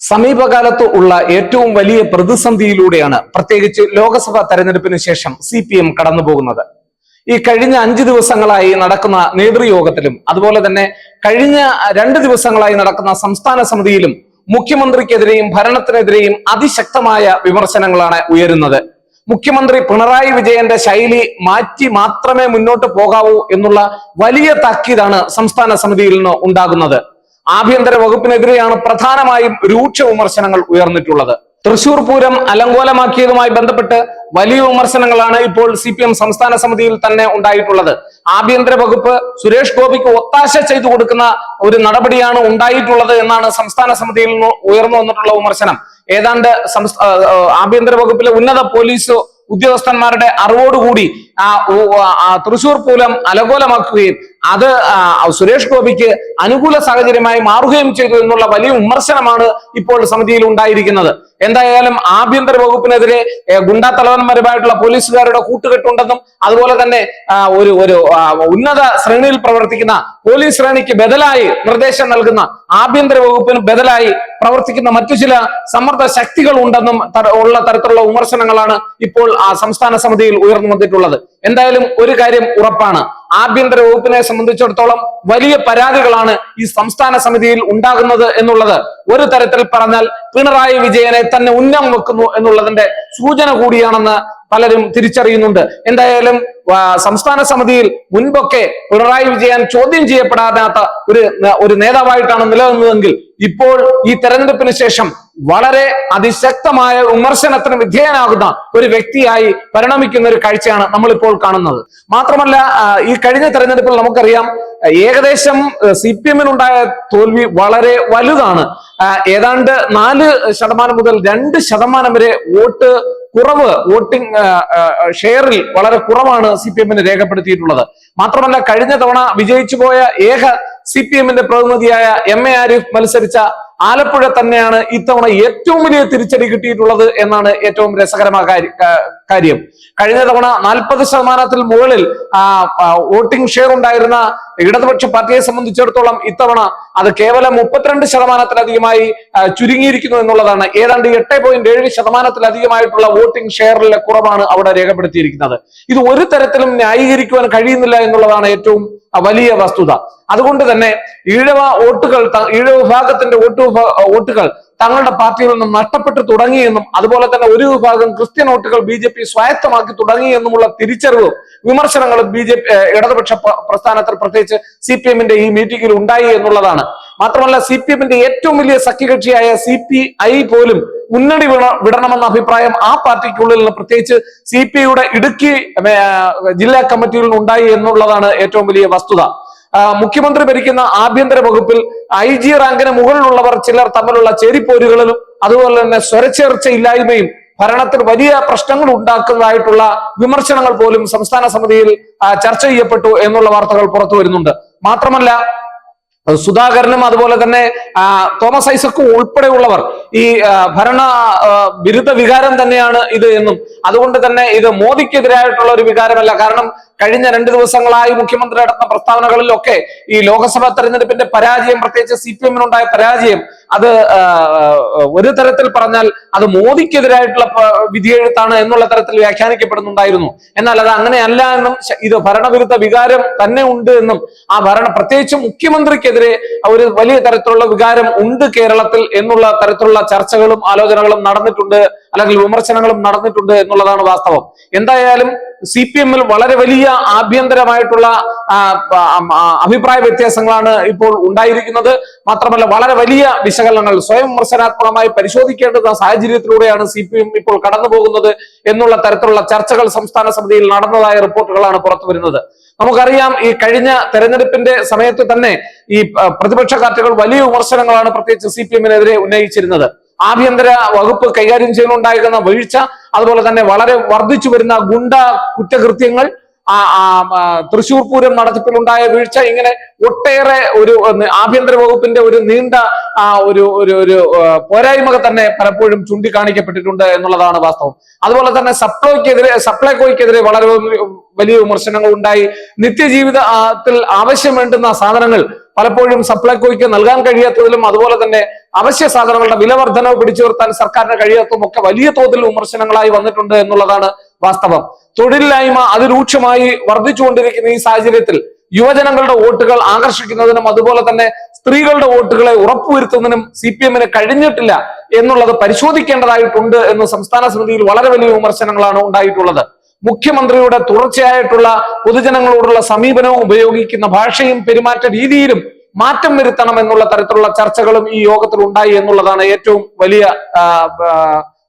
സമീപകാലത്ത് ഉള്ള ഏറ്റവും വലിയ പ്രതിസന്ധിയിലൂടെയാണ് പ്രത്യേകിച്ച് ലോക്സഭാ തെരഞ്ഞെടുപ്പിന് ശേഷം CPM കടന്നുപോകുന്നത്. ഈ കഴിഞ്ഞ 5 ദിവസങ്ങളായി നടക്കുന്ന നേതൃയോഗത്തിലും അതുപോലെ തന്നെ കഴിഞ്ഞ 2 ദിവസങ്ങളായി നടക്കുന്ന സംസ്ഥാന സമിതിയിലും മുഖ്യമന്ത്രിക്കെതിരെയും ഭരണത്തിനെതിരെയും അതിശക്തമായ വിമർശനങ്ങളാണ് ഉയരുന്നത്. മുഖ്യമന്ത്രി പിണറായി വിജയന്റെ ശൈലി മാറ്റി മാത്രമേ മുന്നോട്ട് പോകാവൂ എന്നുള്ള വലിയ താക്കീതാണ് സംസ്ഥാന സമിതിയിൽ നിന്ന് ഉണ്ടാകുന്നത്. ആഭ്യന്തര വകുപ്പിനെതിരെയാണ് പ്രധാനമായും രൂക്ഷ വിമർശനങ്ങൾ ഉയർന്നിട്ടുള്ളത്. തൃശൂർ പൂരം അലങ്കോലമാക്കിയതുമായി ബന്ധപ്പെട്ട് വലിയ വിമർശനങ്ങളാണ് ഇപ്പോൾ CPM സംസ്ഥാന സമിതിയിൽ തന്നെ ഉണ്ടായിട്ടുള്ളത്. ആഭ്യന്തര വകുപ്പ് സുരേഷ് ഗോപിക്ക് ഒത്താശ ചെയ്തു കൊടുക്കുന്ന ഒരു നടപടിയാണ് ഉണ്ടായിട്ടുള്ളത് എന്നാണ് സംസ്ഥാന സമിതിയിൽ നിന്ന് ഉയർന്നു വന്നിട്ടുള്ള വിമർശനം. ഏതാണ്ട് ആഭ്യന്തര വകുപ്പിലെ ഉന്നത പോലീസ് ഉദ്യോഗസ്ഥന്മാരുടെ അറിവോടുകൂടി തൃശൂർ പൂരം അലങ്കോലമാക്കുകയും അത് സുരേഷ് ഗോപിക്ക് അനുകൂല സാഹചര്യമായി മാറുകയും ചെയ്തു എന്നുള്ള വലിയ വിമർശനമാണ് ഇപ്പോൾ സമിതിയിൽ ഉണ്ടായിരിക്കുന്നത്. എന്തായാലും ആഭ്യന്തര വകുപ്പിനെതിരെ ഗുണ്ടാ തലവന്മാരുമായിട്ടുള്ള പോലീസുകാരുടെ കൂട്ടുകെട്ടുണ്ടെന്നും അതുപോലെ തന്നെ ഒരു ഉന്നത ശ്രേണിയിൽ പ്രവർത്തിക്കുന്ന പോലീസ് ശ്രേണിക്ക് ബദലായി നിർദ്ദേശം നൽകുന്ന ആഭ്യന്തര വകുപ്പിന് ബദലായി പ്രവർത്തിക്കുന്ന മറ്റു ചില സമ്മർദ്ദ ശക്തികൾ ഉണ്ടെന്നും ഉള്ള തരത്തിലുള്ള വിമർശനങ്ങളാണ് ഇപ്പോൾ സംസ്ഥാന സമിതിയിൽ ഉയർന്നു വന്നിട്ടുള്ളത്. എന്തായാലും ഒരു കാര്യം ഉറപ്പാണ്, ആഭ്യന്തര വകുപ്പിനെ സംബന്ധിച്ചിടത്തോളം വലിയ പരാതികളാണ് ഈ സംസ്ഥാന സമിതിയിൽ ഉണ്ടാകുന്നത് എന്നുള്ളത് ഒരു തരത്തിൽ പറഞ്ഞാൽ പിണറായി വിജയനെ തന്നെ ഉന്നം വെക്കുന്നു എന്നുള്ളതിന്റെ സൂചന കൂടിയാണെന്ന് പലരും തിരിച്ചറിയുന്നുണ്ട്. എന്തായാലും സംസ്ഥാന സമിതിയിൽ മുൻപൊക്കെ പിണറായി വിജയൻ ചോദ്യം ചെയ്യപ്പെടാത്ത ഒരു നേതാവായിട്ടാണ് നിലനിന്നതെങ്കിൽ ഇപ്പോൾ ഈ തെരഞ്ഞെടുപ്പിന് ശേഷം വളരെ അതിശക്തമായ വിമർശനത്തിന് വിധേയനാകുന്ന ഒരു വ്യക്തിയായി പരിണമിക്കുന്ന ഒരു കാഴ്ചയാണ് നമ്മളിപ്പോൾ കാണുന്നത്. മാത്രമല്ല, ഈ കഴിഞ്ഞ തെരഞ്ഞെടുപ്പിൽ നമുക്കറിയാം ഏകദേശം CPM-നുണ്ടായ തോൽവി വളരെ വലുതാണ്. ഏതാണ്ട് 4% മുതൽ 2% വരെ വോട്ടിംഗ് ഷെയറിൽ വളരെ കുറവാണ് CPM-ന് രേഖപ്പെടുത്തിയിട്ടുള്ളത്. മാത്രമല്ല, കഴിഞ്ഞ തവണ വിജയിച്ചു പോയ ഏക CPM-ന്റെ പ്രതിനിധിയായ MA ആരിഫ് മത്സരിച്ച ആലപ്പുഴ തന്നെയാണ് ഇത്തവണ ഏറ്റവും വലിയ തിരിച്ചടി കിട്ടിയിട്ടുള്ളത് എന്നാണ് ഏറ്റവും രസകരമായ കാര്യം. കഴിഞ്ഞ തവണ 40% മുകളിൽ വോട്ടിംഗ് ഷെയർ ഉണ്ടായിരുന്ന ഇടതുപക്ഷ പാർട്ടിയെ സംബന്ധിച്ചിടത്തോളം ഇത്തവണ അത് കേവലം 32%-ലധികമായി ചുരുങ്ങിയിരിക്കുന്നു എന്നുള്ളതാണ്. ഏതാണ്ട് 8.7%-ലധികമായിട്ടുള്ള വോട്ടിംഗ് ഷെയറിലെ കുറവാണ് അവിടെ രേഖപ്പെടുത്തിയിരിക്കുന്നത്. ഇത് ഒരു തരത്തിലും ന്യായീകരിക്കുവാൻ കഴിയുന്നില്ല എന്നുള്ളതാണ് ഏറ്റവും വലിയ വസ്തുത. അതുകൊണ്ട് തന്നെ ഈഴവ വിഭാഗത്തിന്റെ വോട്ടുകൾ തങ്ങളുടെ പാർട്ടിയിൽ നിന്നും നഷ്ടപ്പെട്ടു തുടങ്ങിയെന്നും അതുപോലെ തന്നെ ഒരു വിഭാഗം ക്രിസ്ത്യൻ വോട്ടുകൾ BJP സ്വായത്തമാക്കി തുടങ്ങിയെന്നുമുള്ള തിരിച്ചറിവ് വിമർശനങ്ങളും ഇടതുപക്ഷ പ്രസ്ഥാനത്തിൽ പ്രത്യേകിച്ച് CPM-ന്റെ ഈ മീറ്റിംഗിൽ ഉണ്ടായി എന്നുള്ളതാണ്. മാത്രമല്ല, CPM-ന്റെ ഏറ്റവും വലിയ സഖ്യകക്ഷിയായ CPI പോലും മുന്നണി വിടണമെന്ന അഭിപ്രായം ആ പാർട്ടിക്കുള്ളിൽ നിന്ന് പ്രത്യേകിച്ച് CPI-യുടെ ഇടുക്കി ജില്ലാ കമ്മിറ്റിയിൽ നിന്നുണ്ടായി എന്നുള്ളതാണ് ഏറ്റവും വലിയ വസ്തുത. മുഖ്യമന്ത്രി ഭരിക്കുന്ന ആഭ്യന്തര വകുപ്പിൽ IG റാങ്കിന് മുകളിലുള്ളവർ ചിലർ തമ്മിലുള്ള ചേരിപ്പോരുകളിലും അതുപോലെ തന്നെ സ്വരച്ചേർച്ചയില്ലായ്മയും ഭരണത്തിൽ വലിയ പ്രശ്നങ്ങൾ ഉണ്ടാക്കുന്നതായിട്ടുള്ള വിമർശനങ്ങൾ പോലും സംസ്ഥാന സമിതിയിൽ ചർച്ച ചെയ്യപ്പെട്ടു എന്നുള്ള വാർത്തകൾ പുറത്തു വരുന്നുണ്ട്. മാത്രമല്ല, സുധാകരനും അതുപോലെ തന്നെ തോമസ് ഐസക്കും ഉൾപ്പെടെയുള്ളവർ ഈ ഭരണ വിരുദ്ധ വികാരം തന്നെയാണ് ഇത് എന്നും അതുകൊണ്ട് തന്നെ ഇത് മോദിക്കെതിരായിട്ടുള്ള ഒരു വികാരമല്ല. കാരണം കഴിഞ്ഞ 2 ദിവസങ്ങളായി മുഖ്യമന്ത്രി നടത്തുന്ന പ്രസ്താവനകളിലൊക്കെ ഈ ലോക്സഭാ തെരഞ്ഞെടുപ്പിന്റെ പരാജയം, പ്രത്യേകിച്ച് CPM-നുണ്ടായ പരാജയം, അത് ഒരു തരത്തിൽ പറഞ്ഞാൽ അത് മോദിക്കെതിരായിട്ടുള്ള വിധിയെഴുത്താണ് എന്നുള്ള തരത്തിൽ വ്യാഖ്യാനിക്കപ്പെടുന്നുണ്ടായിരുന്നു. എന്നാൽ അത് അങ്ങനെയല്ല എന്നും ഇത് ഭരണവിരുദ്ധ വികാരം തന്നെ ഉണ്ട് എന്നും പ്രത്യേകിച്ച് മുഖ്യമന്ത്രിക്കെതിരെ ഒരു വലിയ തരത്തിലുള്ള വികാരം ഉണ്ട് കേരളത്തിൽ എന്നുള്ള തരത്തിലുള്ള ചർച്ചകളും ആലോചനകളും നടന്നിട്ടുണ്ട്, അല്ലെങ്കിൽ വിമർശനങ്ങളും നടന്നിട്ടുണ്ട് എന്നുള്ളതാണ് വാസ്തവം. എന്തായാലും CPM-ൽ വളരെ വലിയ ആഭ്യന്തരമായിട്ടുള്ള അഭിപ്രായ വ്യത്യാസങ്ങളാണ് ഇപ്പോൾ ഉണ്ടായിരിക്കുന്നത്. മാത്രമല്ല, വളരെ വലിയ വിശകലനങ്ങൾ സ്വയം വിമർശനാത്മകമായി പരിശോധിക്കേണ്ടുന്ന സാഹചര്യത്തിലൂടെയാണ് CPM ഇപ്പോൾ കടന്നു പോകുന്നത് എന്നുള്ള തരത്തിലുള്ള ചർച്ചകൾ സംസ്ഥാന സമിതിയിൽ നടന്നതായ റിപ്പോർട്ടുകളാണ് പുറത്തു വരുന്നത്. നമുക്കറിയാം, ഈ കഴിഞ്ഞ തെരഞ്ഞെടുപ്പിന്റെ സമയത്ത് തന്നെ ഈ പ്രതിപക്ഷ പാർട്ടികൾ വലിയ വിമർശനങ്ങളാണ് പ്രത്യേകിച്ച് CPM-നെതിരെ ഉന്നയിച്ചിരുന്നത്. ആഭ്യന്തര വകുപ്പ് കൈകാര്യം ചെയ്യുന്നുണ്ടായിരുന്ന വീഴ്ച, അതുപോലെ തന്നെ വളരെ വർദ്ധിച്ചു വരുന്ന ഗുണ്ട കുറ്റകൃത്യങ്ങൾ, തൃശൂർ പൂരം നടത്തിപ്പിലുണ്ടായ വീഴ്ച, ഇങ്ങനെ ഒട്ടേറെ ഒരു ആഭ്യന്തര വകുപ്പിന്റെ ഒരു നീണ്ട ഒരു പോരായ്മ തന്നെ പലപ്പോഴും ചൂണ്ടിക്കാണിക്കപ്പെട്ടിട്ടുണ്ട് എന്നുള്ളതാണ് വാസ്തവം. അതുപോലെ തന്നെ സപ്ലൈകോയ്ക്കെതിരെ വളരെ വലിയ വിമർശനങ്ങൾ ഉണ്ടായി. നിത്യജീവിതത്തിൽ ആവശ്യം വേണ്ടുന്ന സാധനങ്ങൾ പലപ്പോഴും സപ്ലൈകോയ്ക്ക് നൽകാൻ കഴിയാത്തതിലും അതുപോലെ തന്നെ അവശ്യ സാധനങ്ങളുടെ വില വർധനവ് പിടിച്ചു നിർത്താൻ സർക്കാരിന് കഴിയാത്തതും ഒക്കെ വലിയ തോതിൽ വിമർശനങ്ങളായി വന്നിട്ടുണ്ട് എന്നുള്ളതാണ് വാസ്തവം. തൊഴിലില്ലായ്മ അതിരൂക്ഷമായി വർദ്ധിച്ചുകൊണ്ടിരിക്കുന്ന ഈ സാഹചര്യത്തിൽ യുവജനങ്ങളുടെ വോട്ടുകൾ ആകർഷിക്കുന്നതിനും അതുപോലെ തന്നെ സ്ത്രീകളുടെ വോട്ടുകളെ ഉറപ്പുവരുത്തുന്നതിനും CPM-ന് കഴിഞ്ഞിട്ടില്ല എന്നുള്ളത് പരിശോധിക്കേണ്ടതായിട്ടുണ്ട് എന്ന് സംസ്ഥാന സമിതിയിൽ വളരെ വലിയ വിമർശനങ്ങളാണ് ഉണ്ടായിട്ടുള്ളത്. മുഖ്യമന്ത്രിയുടെ തുടർച്ചയായിട്ടുള്ള പൊതുജനങ്ങളോടുള്ള സമീപനവും ഉപയോഗിക്കുന്ന ഭാഷയും പെരുമാറ്റ രീതിയിലും മാറ്റം വരുത്തണം എന്നുള്ള തരത്തിലുള്ള ചർച്ചകളും ഈ യോഗത്തിൽ ഉണ്ടായി എന്നുള്ളതാണ് ഏറ്റവും വലിയ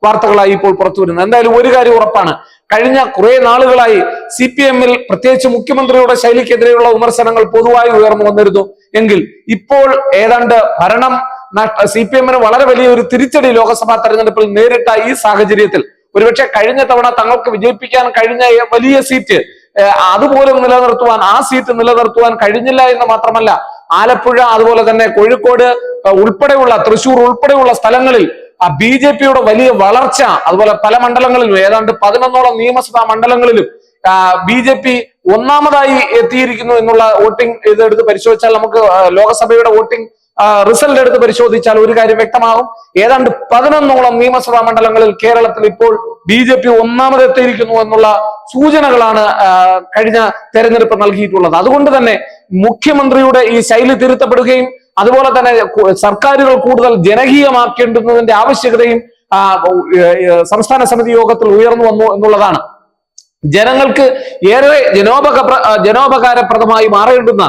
വാർത്തകളായി ഇപ്പോൾ പുറത്തു വരുന്നത്. എന്തായാലും ഒരു കാര്യം ഉറപ്പാണ്, കഴിഞ്ഞ കുറെ നാളുകളായി CPM-ൽ പ്രത്യേകിച്ച് മുഖ്യമന്ത്രിയുടെ ശൈലിക്കെതിരെയുള്ള വിമർശനങ്ങൾ പൊതുവായി ഉയർന്നു വന്നിരുന്നു എങ്കിൽ ഇപ്പോൾ ഏതാണ്ട് ഭരണം CPM-ന് വളരെ വലിയ ഒരു തിരിച്ചടി ലോക്സഭാ തെരഞ്ഞെടുപ്പിൽ നേരിട്ട ഈ സാഹചര്യത്തിൽ ഒരുപക്ഷെ കഴിഞ്ഞ തവണ തങ്ങൾക്ക് വിജയിപ്പിക്കാൻ കഴിഞ്ഞ വലിയ സീറ്റ് അതുപോലും നിലനിർത്തുവാൻ, ആ സീറ്റ് നിലനിർത്തുവാൻ കഴിഞ്ഞില്ല എന്ന് മാത്രമല്ല, ആലപ്പുഴ അതുപോലെ തന്നെ കോഴിക്കോട് ഉൾപ്പെടെയുള്ള തൃശൂർ ഉൾപ്പെടെയുള്ള സ്ഥലങ്ങളിൽ BJP-യുടെ വലിയ വളർച്ച, അതുപോലെ പല മണ്ഡലങ്ങളിലും ഏതാണ്ട് 11ഓളം നിയമസഭാ മണ്ഡലങ്ങളിലും BJP ഒന്നാമതായി എത്തിയിരിക്കുന്നു എന്നുള്ള വോട്ടിംഗ് ഇതെടുത്ത് പരിശോധിച്ചാൽ നമുക്ക് ലോക്സഭയുടെ വോട്ടിംഗ് റിസൾട്ട് എടുത്ത് പരിശോധിച്ചാൽ ഒരു കാര്യം വ്യക്തമാകും. ഏതാണ്ട് 11ഓളം നിയമസഭാ മണ്ഡലങ്ങളിൽ കേരളത്തിൽ ഇപ്പോൾ BJP ഒന്നാമതെത്തിയിരിക്കുന്നു എന്നുള്ള സൂചനകളാണ് കഴിഞ്ഞ തെരഞ്ഞെടുപ്പ് നൽകിയിട്ടുള്ളത്. അതുകൊണ്ട് തന്നെ മുഖ്യമന്ത്രിയുടെ ഈ ശൈലി തിരുത്തപ്പെടുകയും അതുപോലെ തന്നെ സർക്കാരുകൾ കൂടുതൽ ജനകീയമാക്കേണ്ടുന്നതിന്റെ ആവശ്യകതയും സംസ്ഥാന സമിതി യോഗത്തിൽ ഉയർന്നു വന്നു എന്നുള്ളതാണ്. ജനങ്ങൾക്ക് ഏറെ ജനോപകാരപ്രദമായി മാറേണ്ടുന്ന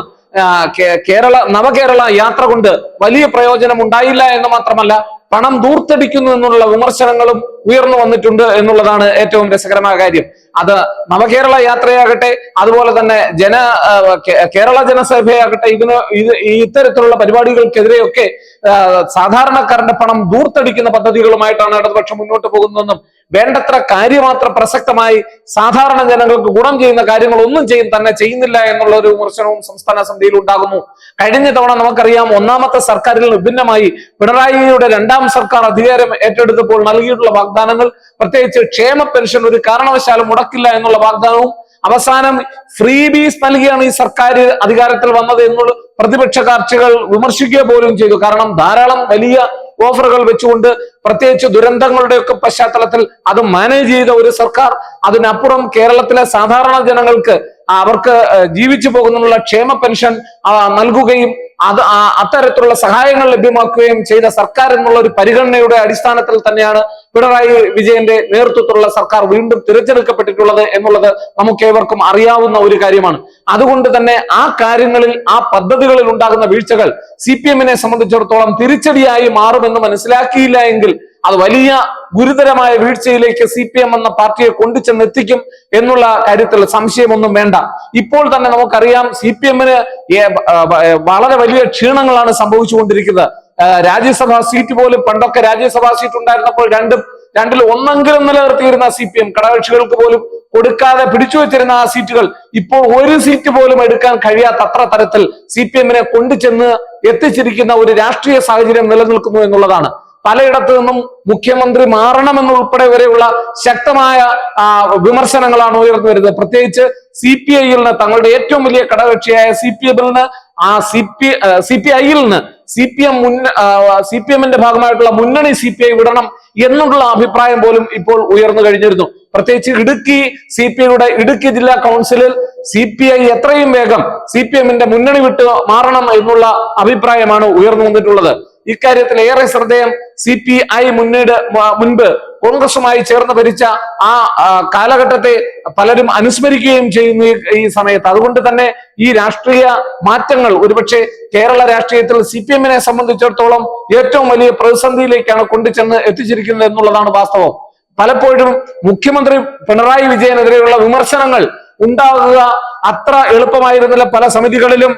നവകേരള യാത്ര കൊണ്ട് വലിയ പ്രയോജനം ഉണ്ടായില്ല എന്ന് മാത്രമല്ല, പണം ദൂർത്തടിക്കുന്നു എന്നുള്ള വിമർശനങ്ങളും ഉയർന്നു വന്നിട്ടുണ്ട് എന്നുള്ളതാണ് ഏറ്റവും രസകരമായ കാര്യം. അത് നവകേരള യാത്രയാകട്ടെ അതുപോലെ തന്നെ കേരള ജനസഭയാകട്ടെ, ഇത്തരത്തിലുള്ള പരിപാടികൾക്കെതിരെയൊക്കെ സാധാരണക്കാരന്റെ പണം ദൂർത്തടിക്കുന്ന പദ്ധതികളുമായിട്ടാണ് ഇടതുപക്ഷം മുന്നോട്ട് പോകുന്നതെന്നും വേണ്ടത്ര കാര്യമാത്ര പ്രസക്തമായി സാധാരണ ജനങ്ങൾക്ക് ഗുണം ചെയ്യുന്ന കാര്യങ്ങളൊന്നും തന്നെ ചെയ്യുന്നില്ല എന്നുള്ള ഒരു വിമർശനവും സംസ്ഥാന സമിതിയിൽ ഉണ്ടാകുന്നു. കഴിഞ്ഞ തവണ നമുക്കറിയാം, ഒന്നാമത്തെ സർക്കാരിൽ വിഭിന്നമായി പിണറായിയുടെ രണ്ടാം സർക്കാർ അധികാരം ഏറ്റെടുത്തപ്പോൾ നൽകിയിട്ടുള്ള വാഗ്ദാനങ്ങൾ, പ്രത്യേകിച്ച് ക്ഷേമ പെൻഷൻ ഒരു കാരണവശാലും മുടക്കില്ല എന്നുള്ള വാഗ്ദാനവും, അവസാനം ഫ്രീ ബീസ് നൽകിയാണ് ഈ സർക്കാർ അധികാരത്തിൽ വന്നത് എന്നുള്ള പ്രതിപക്ഷ കക്ഷികൾ വിമർശിക്കുക പോലും ചെയ്തു. കാരണം ധാരാളം വലിയ ഓഫറുകൾ വെച്ചുകൊണ്ട്, പ്രത്യേകിച്ച് ദുരന്തങ്ങളുടെയൊക്കെ പശ്ചാത്തലത്തിൽ അത് മാനേജ് ചെയ്ത ഒരു സർക്കാർ, അതിനപ്പുറം കേരളത്തിലെ സാധാരണ ജനങ്ങൾക്ക് അവർക്ക് ജീവിച്ചു പോകുന്നതിനുള്ള ക്ഷേമ പെൻഷൻ നൽകുകയും അത്തരത്തിലുള്ള സഹായങ്ങൾ ലഭ്യമാക്കുകയും ചെയ്ത സർക്കാർ എന്നുള്ള ഒരു പരിഗണനയുടെ അടിസ്ഥാനത്തിൽ തന്നെയാണ് പിണറായി വിജയന്റെ നേതൃത്വത്തിലുള്ള സർക്കാർ വീണ്ടും തിരഞ്ഞെടുക്കപ്പെട്ടിട്ടുള്ളത് എന്നുള്ളത് നമുക്കേവർക്കും അറിയാവുന്ന ഒരു കാര്യമാണ്. അതുകൊണ്ട് തന്നെ ആ കാര്യങ്ങളിൽ, ആ പദ്ധതികളിൽ ഉണ്ടാകുന്ന വീഴ്ചകൾ CPM-നെ സംബന്ധിച്ചിടത്തോളം തിരിച്ചടിയായി മാറുമെന്ന് മനസ്സിലാക്കിയില്ല എങ്കിൽ അത് വലിയ ഗുരുതരമായ വീഴ്ചയിലേക്ക് CPM എന്ന പാർട്ടിയെ കൊണ്ടുചെന്നെത്തിക്കും എന്നുള്ള കാര്യത്തിൽ സംശയമൊന്നും വേണ്ട. ഇപ്പോൾ തന്നെ നമുക്കറിയാം, CPM-ന് വളരെ വലിയ ക്ഷീണങ്ങളാണ് സംഭവിച്ചുകൊണ്ടിരിക്കുന്നത്. രാജ്യസഭാ സീറ്റ് പോലും, പണ്ടൊക്കെ രാജ്യസഭാ സീറ്റ് ഉണ്ടായിരുന്നപ്പോൾ രണ്ടിൽ ഒന്നെങ്കിലും നിലനിർത്തിയിരുന്ന CPM, ഘടകകക്ഷികൾക്ക് പോലും കൊടുക്കാതെ പിടിച്ചു വെച്ചിരുന്ന ആ സീറ്റുകൾ ഇപ്പോൾ ഒരു സീറ്റ് പോലും എടുക്കാൻ കഴിയാത്തത്ര തരത്തിൽ CPM-നെ കൊണ്ടുചെന്ന് എത്തിച്ചിരിക്കുന്ന ഒരു രാഷ്ട്രീയ സാഹചര്യം നിലനിൽക്കുന്നു എന്നുള്ളതാണ്. പലയിടത്തു നിന്നും മുഖ്യമന്ത്രി മാറണമെന്നുൾപ്പെടെ വരെയുള്ള ശക്തമായ വിമർശനങ്ങളാണ് ഉയർന്നു വരുന്നത്. പ്രത്യേകിച്ച് CPI-ൽ നിന്ന്, തങ്ങളുടെ ഏറ്റവും വലിയ ഘടകകക്ഷിയായ CPM-ൽ നിന്ന്, CPI-ൽ നിന്ന് CPM-ന്റെ ഭാഗമായിട്ടുള്ള മുന്നണി CPI വിടണം എന്നുള്ള അഭിപ്രായം പോലും ഇപ്പോൾ ഉയർന്നു കഴിഞ്ഞിരുന്നു. പ്രത്യേകിച്ച് CPI-യുടെ ഇടുക്കി ജില്ലാ കൗൺസിലിൽ CPI എത്രയും വേഗം CPM-ന്റെ മുന്നണി വിട്ട് മാറണം എന്നുള്ള അഭിപ്രായമാണ് ഉയർന്നു വന്നിട്ടുള്ളത്. ഇക്കാര്യത്തിൽ ഏറെ ശ്രദ്ധേയം, CPI മുൻപ് കോൺഗ്രസുമായി ചേർന്ന് ഭരിച്ച ആ കാലഘട്ടത്തെ പലരും അനുസ്മരിക്കുകയും ചെയ്യുന്നു ഈ സമയത്ത്. അതുകൊണ്ട് തന്നെ ഈ രാഷ്ട്രീയ മാറ്റങ്ങൾ ഒരുപക്ഷെ കേരള രാഷ്ട്രീയത്തിൽ CPM-നെ സംബന്ധിച്ചിടത്തോളം ഏറ്റവും വലിയ പ്രതിസന്ധിയിലേക്കാണ് കൊണ്ടുചെന്ന് എത്തിച്ചിരിക്കുന്നത് എന്നുള്ളതാണ് വാസ്തവം. പലപ്പോഴും മുഖ്യമന്ത്രി പിണറായി വിജയനെതിരെയുള്ള വിമർശനങ്ങൾ ഉണ്ടാകുക അത്ര എളുപ്പമായിരുന്നില്ല പല സമിതികളിലും.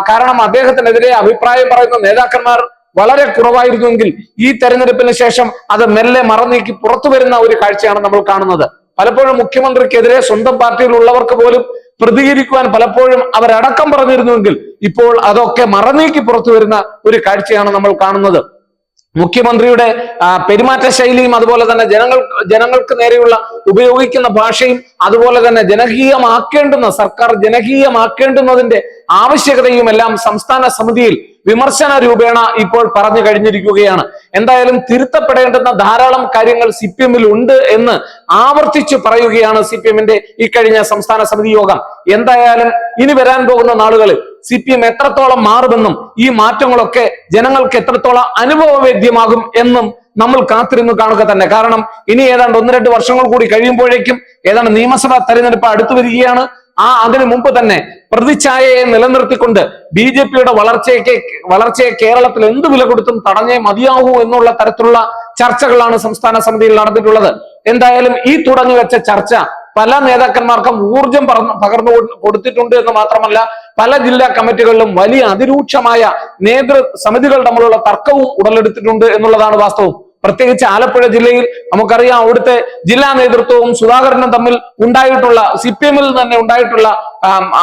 കാരണം അദ്ദേഹത്തിനെതിരെ അഭിപ്രായം പറയുന്ന നേതാക്കന്മാർ വളരെ കുറവായിരുന്നുവെങ്കിൽ ഈ തെരഞ്ഞെടുപ്പിന് ശേഷം അത് മെല്ലെ മറന്നീക്കി പുറത്തു വരുന്ന ഒരു കാഴ്ചയാണ് നമ്മൾ കാണുന്നത്. പലപ്പോഴും മുഖ്യമന്ത്രിക്കെതിരെ സ്വന്തം പാർട്ടിയിലുള്ളവർക്ക് പോലും പ്രതികരിക്കുവാൻ പലപ്പോഴും അവരടക്കം പറഞ്ഞിരുന്നുവെങ്കിൽ ഇപ്പോൾ അതൊക്കെ മറന്നീക്കി പുറത്തു വരുന്ന ഒരു കാഴ്ചയാണ് നമ്മൾ കാണുന്നത്. മുഖ്യമന്ത്രിയുടെ പെരുമാറ്റ ശൈലിയും അതുപോലെ തന്നെ ജനങ്ങൾക്ക് നേരെയുള്ള ഉപയോഗിക്കുന്ന ഭാഷയും അതുപോലെ തന്നെ സർക്കാർ ജനകീയമാക്കേണ്ടുന്നതിന്റെ ആവശ്യകതയും എല്ലാം സംസ്ഥാന സമിതിയിൽ വിമർശന രൂപേണ ഇപ്പോൾ പറഞ്ഞു കഴിഞ്ഞിരിക്കുകയാണ്. എന്തായാലും തിരുത്തപ്പെടേണ്ടുന്ന ധാരാളം കാര്യങ്ങൾ CPM-ൽ ഉണ്ട് എന്ന് ആവർത്തിച്ചു പറയുകയാണ് CPM-ന്റെ ഇക്കഴിഞ്ഞ സംസ്ഥാന സമിതി യോഗം. എന്തായാലും ഇനി വരാൻ പോകുന്ന നാളുകളിൽ CPM എത്രത്തോളം മാറുമെന്നും ഈ മാറ്റങ്ങളൊക്കെ ജനങ്ങൾക്ക് എത്രത്തോളം അനുഭവവേദ്യമാകും എന്നും നമ്മൾ കാത്തിരുന്ന് കാണുക തന്നെ. കാരണം ഇനി ഏതാണ്ട് 1-2 വർഷങ്ങൾ കൂടി കഴിയുമ്പോഴേക്കും ഏതാണ്ട് നിയമസഭാ തെരഞ്ഞെടുപ്പ് അടുത്തു വരികയാണ്. അതിനു മുമ്പ് തന്നെ പ്രതിച്ഛായയെ നിലനിർത്തിക്കൊണ്ട് BJP-യുടെ വളർച്ചയെ കേരളത്തിൽ എന്ത് വില കൊടുത്തും തടഞ്ഞേ മതിയാകൂ എന്നുള്ള തരത്തിലുള്ള ചർച്ചകളാണ് സംസ്ഥാന സമിതിയിൽ നടന്നിട്ടുള്ളത്. എന്തായാലും ഈ തുടങ്ങി വെച്ച ചർച്ച പല നേതാക്കന്മാർക്കും ഊർജം പകർന്നു കൊടുത്തിട്ടുണ്ട് എന്ന് മാത്രമല്ല പല ജില്ലാ കമ്മിറ്റികളിലും വലിയ അതിരൂക്ഷമായ നേതൃ സമിതികൾ തമ്മിലുള്ള തർക്കവും ഉടലെടുത്തിട്ടുണ്ട് എന്നുള്ളതാണ് വാസ്തവം. പ്രത്യേകിച്ച് ആലപ്പുഴ ജില്ലയിൽ നമുക്കറിയാം, അവിടുത്തെ ജില്ലാ നേതൃത്വവും സുധാകരനും തമ്മിൽ ഉണ്ടായിട്ടുള്ള CPM-ൽ തന്നെ ഉണ്ടായിട്ടുള്ള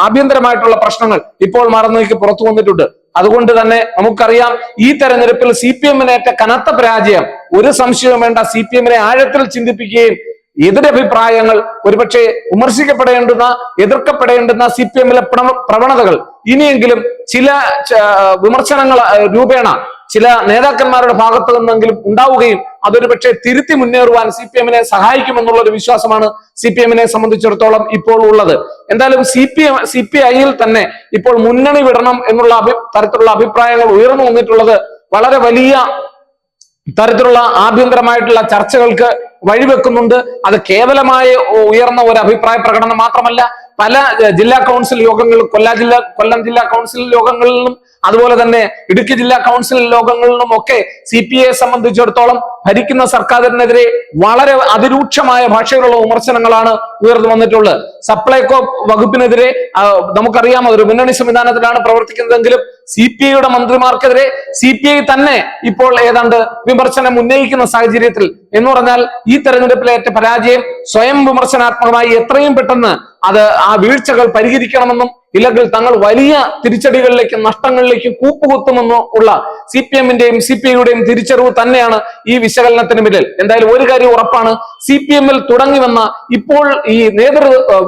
ആഭ്യന്തരമായിട്ടുള്ള പ്രശ്നങ്ങൾ ഇപ്പോൾ മറന്നേക്ക് പുറത്തു വന്നിട്ടുണ്ട്. അതുകൊണ്ട് തന്നെ നമുക്കറിയാം ഈ തെരഞ്ഞെടുപ്പിൽ CPM-നേറ്റ കനത്ത പരാജയം ഒരു സംശയവും വേണ്ട. CPM-നെ ആഴത്തിൽ ചിന്തിപ്പിക്കുകയും എതിരഭിപ്രായങ്ങൾ ഒരുപക്ഷെ വിമർശിക്കപ്പെടേണ്ടുന്ന എതിർക്കപ്പെടേണ്ടുന്ന CPM-ലെ പ്രവണതകൾ ഇനിയെങ്കിലും ചില വിമർശനങ്ങൾ രൂപേണ ചില നേതാക്കന്മാരുടെ ഭാഗത്തു നിന്നെങ്കിലും ഉണ്ടാവുകയും അതൊരു പക്ഷേ തിരുത്തി മുന്നേറുവാൻ CPM-നെ സഹായിക്കുമെന്നുള്ള ഒരു വിശ്വാസമാണ് CPM-നെ സംബന്ധിച്ചിടത്തോളം ഇപ്പോൾ ഉള്ളത്. എന്തായാലും CPI-ൽ തന്നെ ഇപ്പോൾ മുന്നണി വിടണം എന്നുള്ള തരത്തിലുള്ള അഭിപ്രായങ്ങൾ ഉയർന്നു വന്നിട്ടുള്ളത് വളരെ വലിയ തരത്തിലുള്ള ആഭ്യന്തരമായിട്ടുള്ള ചർച്ചകൾക്ക് വഴിവെക്കുന്നുണ്ട്. അത് കേവലമായ ഉയർന്ന ഒരു അഭിപ്രായ പ്രകടനം മാത്രമല്ല, പല ജില്ലാ കൗൺസിൽ യോഗങ്ങളിലും കൊല്ലം ജില്ലാ കൗൺസിൽ യോഗങ്ങളിലും അതുപോലെ തന്നെ ഇടുക്കി ജില്ലാ കൗൺസിൽ യോഗങ്ങളിലും ഒക്കെ CPI-യെ സംബന്ധിച്ചിടത്തോളം ഭരിക്കുന്ന സർക്കാരിനെതിരെ വളരെ അതിരൂക്ഷമായ ഭാഷയിലുള്ള വിമർശനങ്ങളാണ് ഉയർന്നു വന്നിട്ടുള്ളത്. സപ്ലൈകോ വകുപ്പിനെതിരെ നമുക്കറിയാം അതൊരു മുന്നണി സംവിധാനത്തിലാണ് പ്രവർത്തിക്കുന്നതെങ്കിലും CPI-യുടെ മന്ത്രിമാർക്കെതിരെ CPI തന്നെ ഇപ്പോൾ ഏതാണ്ട് വിമർശനം ഉന്നയിക്കുന്ന സാഹചര്യത്തിൽ എന്ന് പറഞ്ഞാൽ ഈ തെരഞ്ഞെടുപ്പിലേറ്റ പരാജയം സ്വയം വിമർശനാത്മകമായി എത്രയും പെട്ടെന്ന് ആ വീഴ്ചകൾ പരിഹരിക്കണമെന്നും ഇല്ലെങ്കിൽ തങ്ങൾ വലിയ തിരിച്ചടികളിലേക്കും നഷ്ടങ്ങളിലേക്കും കൂപ്പുകുത്തുമെന്നും ഉള്ള CPM-ന്റെയും CPI-യുടെയും തിരിച്ചറിവ് തന്നെയാണ് ഈ വിശകലനത്തിന് പിന്നിൽ. എന്തായാലും ഒരു കാര്യം ഉറപ്പാണ്, CPM-ൽ തുടങ്ങി വന്ന ഇപ്പോൾ ഈ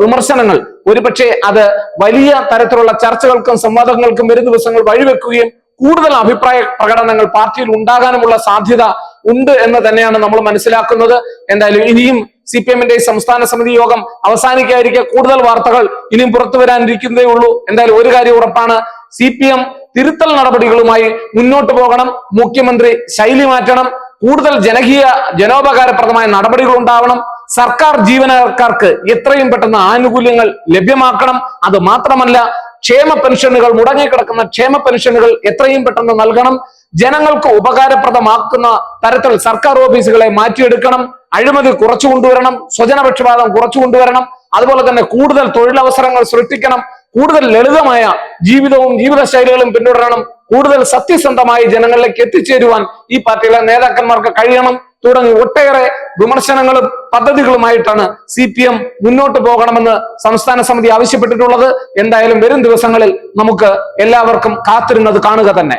വിമർശനങ്ങൾ ഒരുപക്ഷെ അത് വലിയ തരത്തിലുള്ള ചർച്ചകൾക്കും സംവാദങ്ങൾക്കും വരും ദിവസങ്ങൾ വഴിവെക്കുകയും കൂടുതൽ അഭിപ്രായ പ്രകടനങ്ങൾ പാർട്ടിയിൽ ഉണ്ടാകാനുമുള്ള സാധ്യത ഉണ്ട് എന്ന് തന്നെയാണ് നമ്മൾ മനസ്സിലാക്കുന്നത്. എന്തായാലും ഇനിയും CPM-ന്റെ സംസ്ഥാന സമിതി യോഗം അവസാനിക്കാതിരിക്കെ കൂടുതൽ വാർത്തകൾ ഇനിയും പുറത്തു വരാനിരിക്കുന്നതേ ഉള്ളൂ. എന്തായാലും ഒരു കാര്യം ഉറപ്പാണ്, CPM തിരുത്തൽ നടപടികളുമായി മുന്നോട്ട് പോകണം. മുഖ്യമന്ത്രി ശൈലി മാറ്റണം. കൂടുതൽ ജനോപകാരപ്രദമായ നടപടികൾ ഉണ്ടാവണം. സർക്കാർ ജീവനക്കാർക്ക് എത്രയും പെട്ടെന്ന് ആനുകൂല്യങ്ങൾ ലഭ്യമാക്കണം. അത് മാത്രമല്ല, ക്ഷേമ പെൻഷനുകൾ മുടങ്ങിക്കിടക്കുന്ന ക്ഷേമ പെൻഷനുകൾ എത്രയും പെട്ടെന്ന് നൽകണം. ജനങ്ങൾക്ക് ഉപകാരപ്രദമാക്കുന്ന തരത്തിൽ സർക്കാർ ഓഫീസുകളെ മാറ്റിയെടുക്കണം. അഴിമതി കുറച്ചു കൊണ്ടുവരണം. സ്വജനപക്ഷപാതം കുറച്ചു കൊണ്ടുവരണം. അതുപോലെ തന്നെ കൂടുതൽ തൊഴിലവസരങ്ങൾ സൃഷ്ടിക്കണം. കൂടുതൽ ലളിതമായ ജീവിതവും ജീവിതശൈലികളും പിന്തുടരണം. കൂടുതൽ സത്യസന്ധമായി ജനങ്ങളിലേക്ക് എത്തിച്ചേരുവാൻ ഈ പാർട്ടിയിലെ നേതാക്കന്മാർക്ക് കഴിയണം. തുടങ്ങി ഒട്ടേറെ വിമർശനങ്ങളും പദ്ധതികളുമായിട്ടാണ് CPM മുന്നോട്ട് പോകണമെന്ന് സംസ്ഥാന സമിതി ആവശ്യപ്പെട്ടിട്ടുള്ളത്. എന്തായാലും വരും ദിവസങ്ങളിൽ നമുക്ക് എല്ലാവർക്കും കാത്തിരുന്നത് കാണുക തന്നെ.